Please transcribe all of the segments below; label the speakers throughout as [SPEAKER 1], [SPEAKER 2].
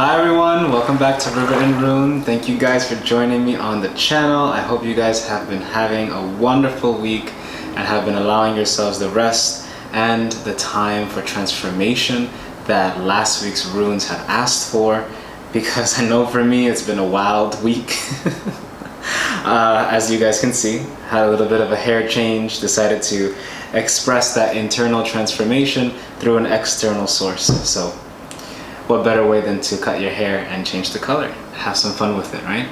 [SPEAKER 1] Hi everyone, welcome back to River and Rune. Thank you guys for joining me on the channel. I hope you guys have been having a wonderful week and have been allowing yourselves the rest and the time for transformation that last week's runes had asked for, because I know for me it's been a wild week. As you guys can see, had a little bit of a hair change, decided to express that internal transformation through an external source. So what better way than to cut your hair and change the color? Have some fun with it, right?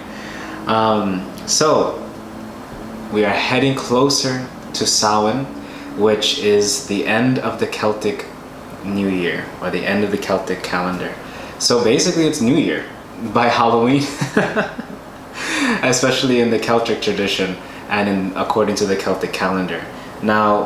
[SPEAKER 1] So we are heading closer to Samhain, which is the end of the Celtic New Year, or the end of the Celtic calendar. So basically it's New Year by Halloween, especially in the Celtic tradition and according to the Celtic calendar. Now,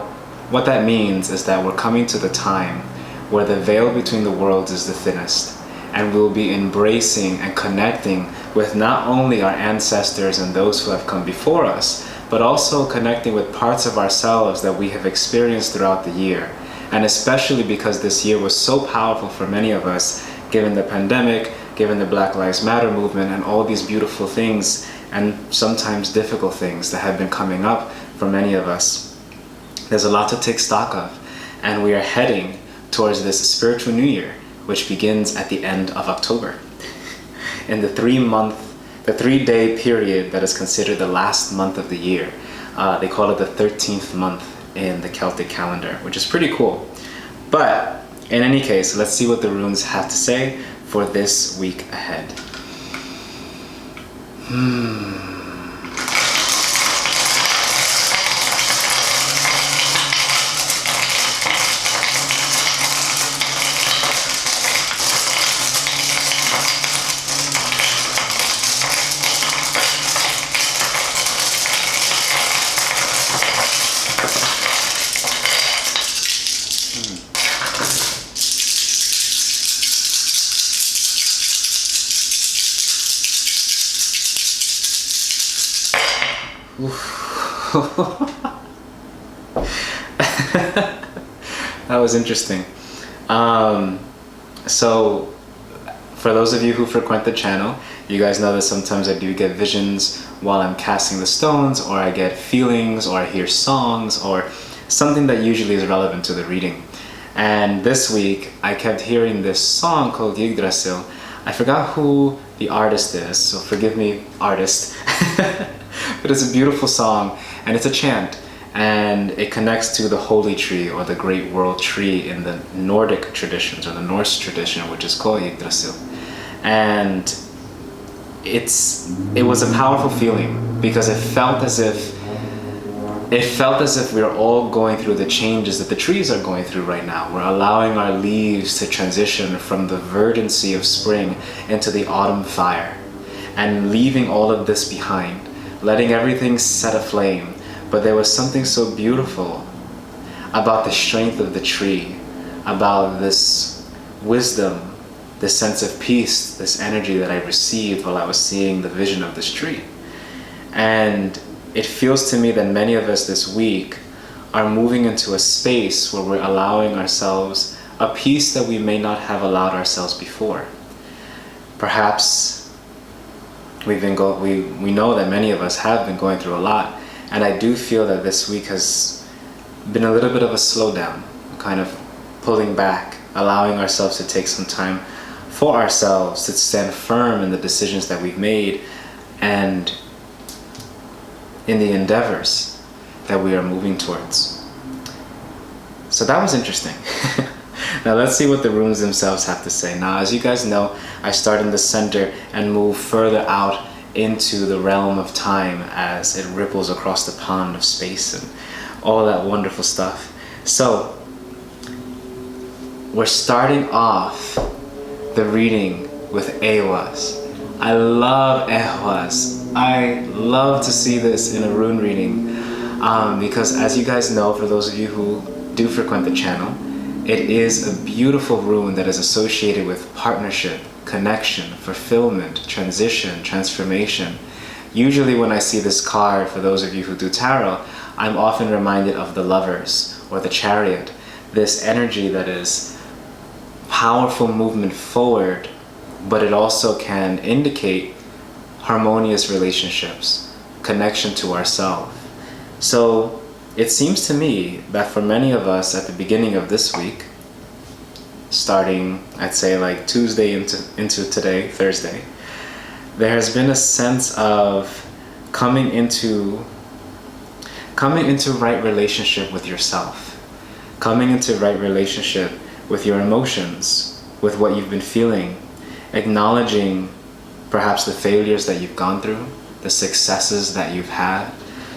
[SPEAKER 1] what that means is that we're coming to the time where the veil between the worlds is the thinnest, and we'll be embracing and connecting with not only our ancestors and those who have come before us, but also connecting with parts of ourselves that we have experienced throughout the year. And especially because this year was so powerful for many of us, given the pandemic, given the Black Lives Matter movement, and all these beautiful things and sometimes difficult things that have been coming up for many of us. There's a lot to take stock of, and we are heading towards this spiritual new year, which begins at the end of October. In the 3-day period that is considered the last month of the year. They call it the 13th month in the Celtic calendar, which is pretty cool. But in any case, let's see what the runes have to say for this week ahead. That was interesting. So for those of you who frequent the channel, you guys know that sometimes I do get visions while I'm casting the stones, or I get feelings, or I hear songs, or something that usually is relevant to the reading. And this week I kept hearing this song called Yggdrasil. I forgot who the artist is, so forgive me, artist. But it's a beautiful song, and it's a chant, and it connects to the holy tree, or the great world tree in the Nordic traditions, or the Norse tradition, which is called Yggdrasil. And it was a powerful feeling, because it felt as if we are all going through the changes that the trees are going through right now. We're allowing our leaves to transition from the verdancy of spring into the autumn fire, and leaving all of this behind, letting everything set aflame. But there was something so beautiful about the strength of the tree, about this wisdom, this sense of peace, this energy that I received while I was seeing the vision of this tree. And it feels to me that many of us this week are moving into a space where we're allowing ourselves a peace that we may not have allowed ourselves before. Perhaps we know that many of us have been going through a lot, and I do feel that this week has been a little bit of a slowdown, kind of pulling back, allowing ourselves to take some time for ourselves, to stand firm in the decisions that we've made and in the endeavors that we are moving towards. So that was interesting. Now let's see what the runes themselves have to say. Now, as you guys know, I start in the center and move further out into the realm of time as it ripples across the pond of space and all that wonderful stuff. So we're starting off the reading with Ehwaz. I love Ehwaz. I love to see this in a rune reading because, as you guys know, for those of you who do frequent the channel, it is a beautiful rune that is associated with partnership, connection, fulfillment, transition, transformation. Usually when I see this card, for those of you who do tarot, I'm often reminded of the Lovers or the Chariot, this energy that is powerful movement forward but it also can indicate harmonious relationships, connection to ourselves. So it seems to me that for many of us at the beginning of this week, starting I'd say like Tuesday into today, Thursday, there has been a sense of coming into right relationship with yourself, coming into right relationship with your emotions, with what you've been feeling, acknowledging perhaps the failures that you've gone through, the successes that you've had.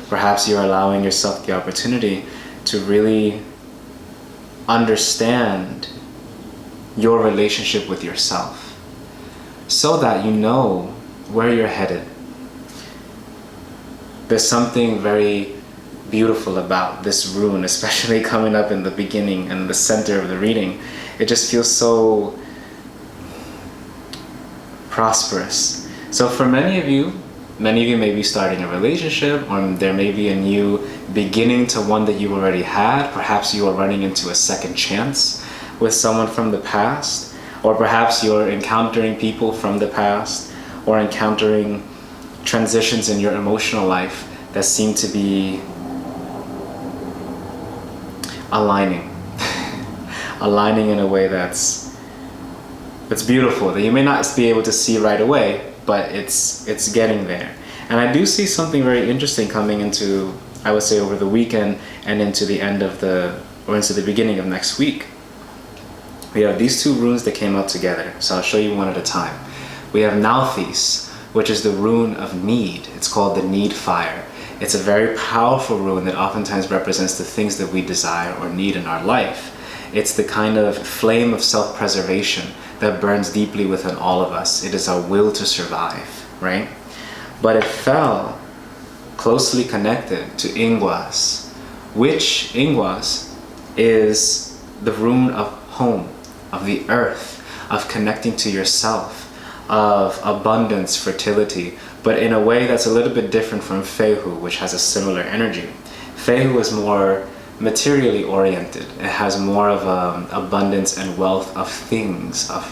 [SPEAKER 1] Perhaps you're allowing yourself the opportunity to really understand your relationship with yourself so that you know where you're headed. There's something very beautiful about this rune, especially coming up in the beginning and the center of the reading. It just feels so prosperous. So for many of you may be starting a relationship, or there may be a new beginning to one that you already had. Perhaps you are running into a second chance with someone from the past, or perhaps you're encountering people from the past, or encountering transitions in your emotional life that seem to be aligning aligning in a way that's beautiful, that you may not be able to see right away, but it's getting there. And I do see something very interesting coming into, I would say, over the weekend and into the beginning of next week. We have these two runes that came out together, so I'll show you one at a time. We have Nauthiz, which is the rune of need. It's called the need fire. It's a very powerful rune that oftentimes represents the things that we desire or need in our life. It's the kind of flame of self-preservation that burns deeply within all of us. It is our will to survive, right? But it fell closely connected to Ingwas, which Ingwas is the rune of home, of the earth, of connecting to yourself, of abundance, fertility, but in a way that's a little bit different from Fehu, which has a similar energy. Fehu is more materially oriented. It has more of abundance and wealth of things, of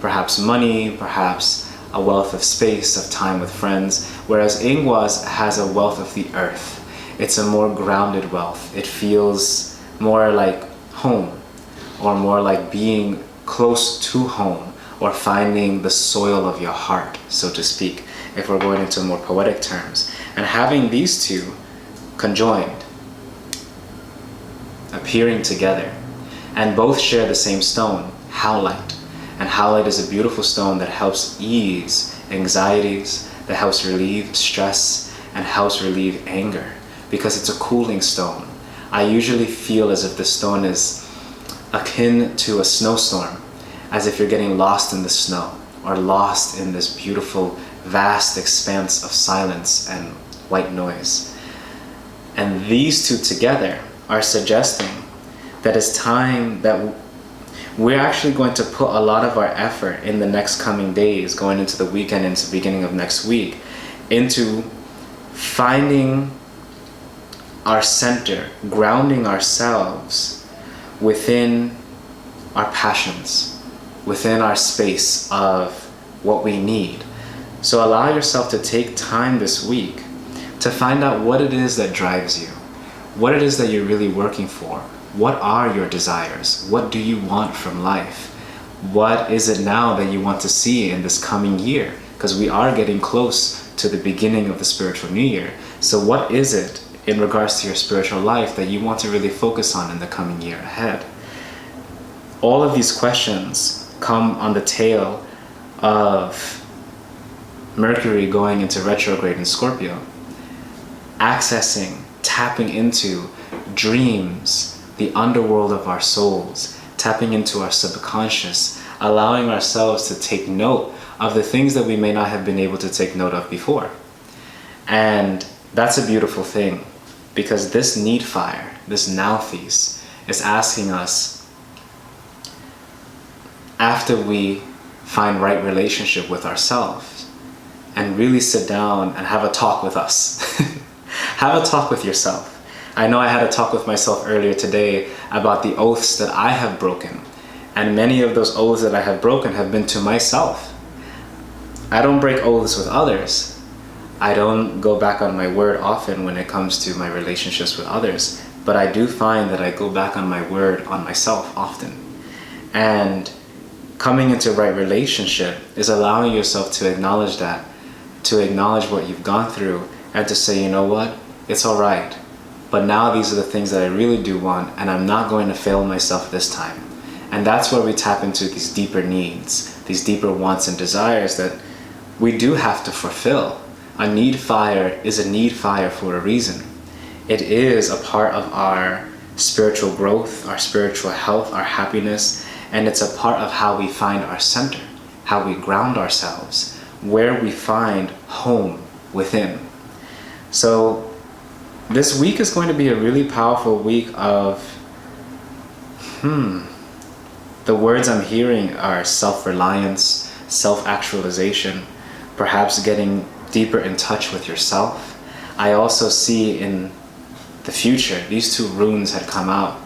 [SPEAKER 1] perhaps money, perhaps a wealth of space, of time with friends, whereas Ingwas has a wealth of the earth. It's a more grounded wealth. It feels more like home, or more like being close to home, or finding the soil of your heart, so to speak, if we're going into more poetic terms. And having these two conjoined, appearing together, and both share the same stone, howlite. And howlite is a beautiful stone that helps ease anxieties, that helps relieve stress, and helps relieve anger, because it's a cooling stone. I usually feel as if the stone is akin to a snowstorm, as if you're getting lost in the snow, or lost in this beautiful, vast expanse of silence and white noise. And these two together are suggesting that it's time that we're actually going to put a lot of our effort in the next coming days, going into the weekend, into the beginning of next week, into finding our center, grounding ourselves within our passions, within our space of what we need. So allow yourself to take time this week to find out what it is that drives you, what it is that you're really working for. What are your desires? What do you want from life? What is it now that you want to see in this coming year? Because we are getting close to the beginning of the spiritual new year. So what is it in regards to your spiritual life that you want to really focus on in the coming year ahead? All of these questions come on the tail of Mercury going into retrograde in Scorpio, accessing, tapping into dreams, the underworld of our souls, tapping into our subconscious, allowing ourselves to take note of the things that we may not have been able to take note of before. And that's a beautiful thing, because this need fire, this Nauthiz, is asking us, after we find right relationship with ourselves, and really sit down and have a talk with us. Have a talk with yourself. I know I had a talk with myself earlier today about the oaths that I have broken, And many of those oaths that I have broken have been to myself. I don't break oaths with others. I don't go back on my word often when it comes to my relationships with others, but I do find that I go back on my word on myself often. And coming into right relationship is allowing yourself to acknowledge that, to acknowledge what you've gone through, and to say, you know what, it's all right. But now these are the things that I really do want, and I'm not going to fail myself this time. And that's where we tap into these deeper needs, these deeper wants and desires that we do have to fulfill. A need fire is a need fire for a reason. It is a part of our spiritual growth, our spiritual health, our happiness, and it's a part of how we find our center, how we ground ourselves, where we find home within. So this week is going to be a really powerful week of, the words I'm hearing are self-reliance, self-actualization, perhaps getting deeper in touch with yourself. I also see in the future, these two runes had come out.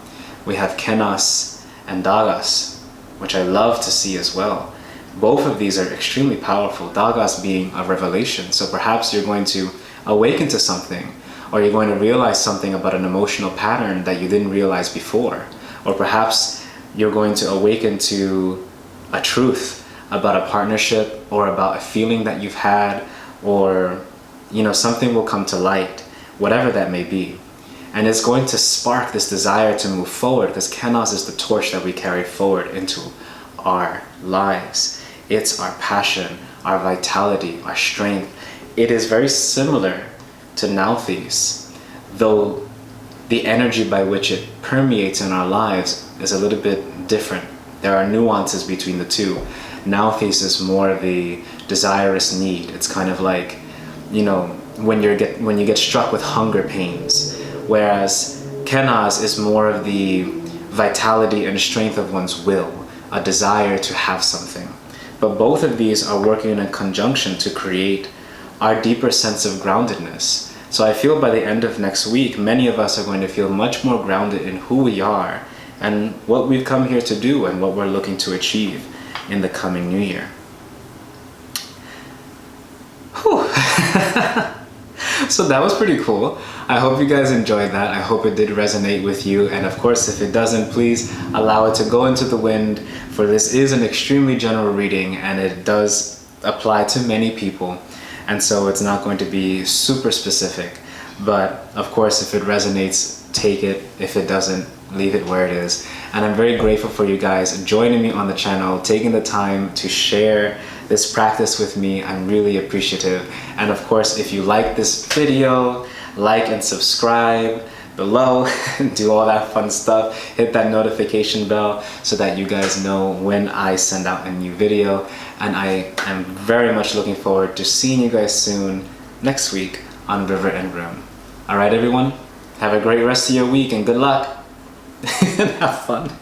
[SPEAKER 1] We have Kenas and Dagas, which I love to see as well. Both of these are extremely powerful, Dagas being a revelation. So perhaps you're going to awaken to something, or you're going to realize something about an emotional pattern that you didn't realize before. Or perhaps you're going to awaken to a truth about a partnership, or about a feeling that you've had, or something will come to light, whatever that may be. And it's going to spark this desire to move forward, because Kenas is the torch that we carry forward into our lives. It's our passion, our vitality, our strength. It is very similar to Nauthiz, though the energy by which it permeates in our lives is a little bit different. There are nuances between the two. Nauthiz is more the desirous need. It's kind of like, when you get struck with hunger pains, whereas Kenas is more of the vitality and strength of one's will, a desire to have something. But both of these are working in conjunction to create our deeper sense of groundedness. So I feel by the end of next week, many of us are going to feel much more grounded in who we are and what we've come here to do and what we're looking to achieve in the coming new year. Whew. So that was pretty cool. I hope you guys enjoyed that. I hope it did resonate with you. And of course, if it doesn't, please allow it to go into the wind, for this is an extremely general reading and it does apply to many people. And so it's not going to be super specific. But of course, if it resonates, take it. If it doesn't, leave it where it is. And I'm very grateful for you guys joining me on the channel, taking the time to share this practice with me. I'm really appreciative. And of course, if you like this video, like and subscribe below, do all that fun stuff, hit that notification bell so that you guys know when I send out a new video. And I am very much looking forward to seeing you guys soon next week on River and Rune. All right, everyone, have a great rest of your week and good luck. Have fun.